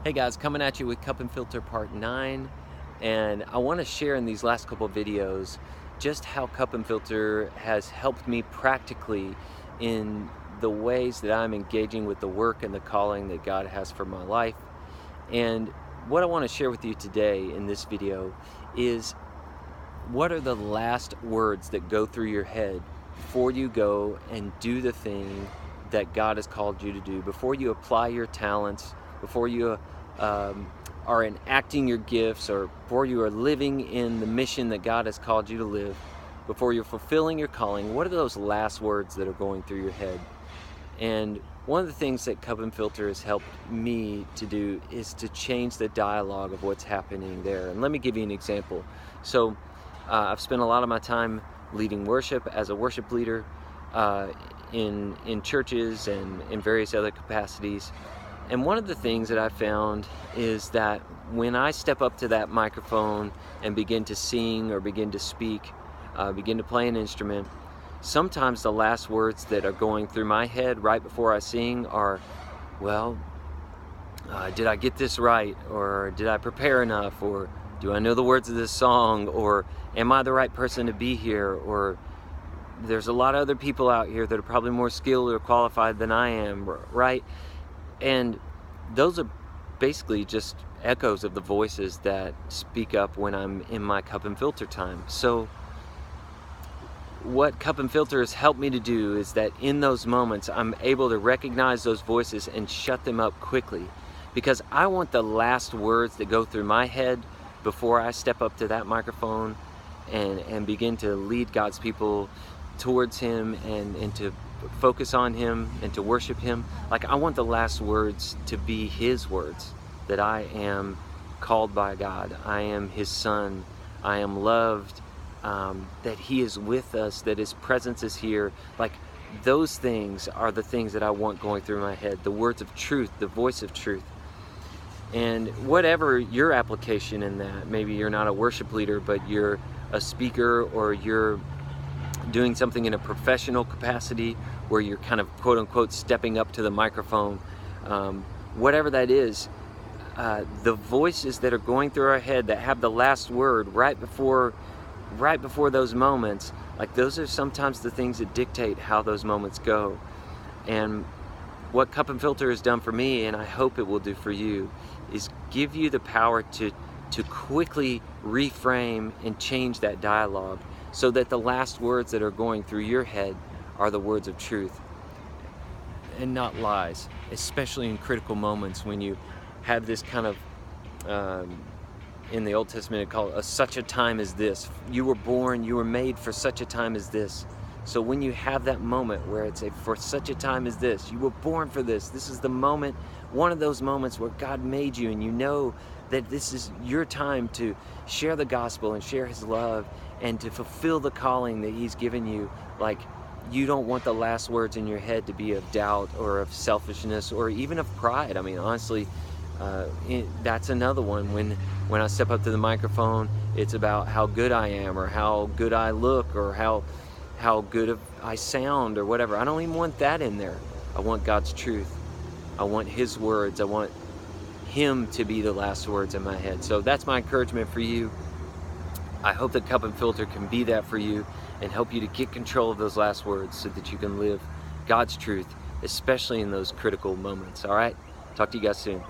Hey guys, coming at you with Cup and Filter Part 9, and I want to share in these last couple of videos just how Cup and Filter has helped me practically in the ways that I'm engaging with the work and the calling that God has for my life. And what I want to share with you today in this video is what are the last words that go through your head before you go and do the thing that God has called you to do, before you apply your talents, before you are enacting your gifts, or before you are living in the mission that God has called you to live, before you're fulfilling your calling. What are those last words that are going through your head? And one of the things that Cup and Filter has helped me to do is to change the dialogue of what's happening there. And let me give you an example. So I've spent a lot of my time leading worship as a worship leader in churches and in various other capacities. And one of the things that I found is that when I step up to that microphone and begin to sing or begin to speak, begin to play an instrument, sometimes the last words that are going through my head right before I sing are, well, did I get this right? Or did I prepare enough? Or do I know the words of this song? Or am I the right person to be here? Or there's a lot of other people out here that are probably more skilled or qualified than I am, right? And those are basically just echoes of the voices that speak up when I'm in my Cup and Filter time. So what Cup and Filter has helped me to do is that in those moments I'm able to recognize those voices and shut them up quickly, because I want the last words that go through my head before I step up to that microphone and begin to lead God's people towards Him and to focus on Him and to worship Him. Like, I want the last words to be His words, that I am called by God, I am His son, I am loved, that He is with us, that His presence is here. Like, those things are the things that I want going through my head, the words of truth, the voice of truth. And whatever your application in that, maybe you're not a worship leader, but you're a speaker, or you're doing something in a professional capacity where you're kind of quote-unquote stepping up to the microphone, whatever that is, the voices that are going through our head that have the last word right before those moments, like, those are sometimes the things that dictate how those moments go. And what Cup and Filter has done for me, and I hope it will do for you, is give you the power to quickly reframe and change that dialogue, so that the last words that are going through your head are the words of truth and not lies, especially in critical moments when you have this kind of, in the Old Testament it called such a time as this. You were born, you were made for such a time as this. So when you have that moment where it's for such a time as this, you were born for this, this is the moment, one of those moments where God made you, and you know that this is your time to share the gospel and share His love and to fulfill the calling that He's given you. Like, you don't want the last words in your head to be of doubt or of selfishness or even of pride. I mean, honestly, that's another one. When I step up to the microphone, it's about how good I am, or how good I look, or how good I sound, or whatever. I don't even want that in there. I want God's truth. I want His words. I want Him to be the last words in my head. So that's my encouragement for you. I hope that Cup and Filter can be that for you and help you to get control of those last words so that you can live God's truth, especially in those critical moments. All right? Talk to you guys soon.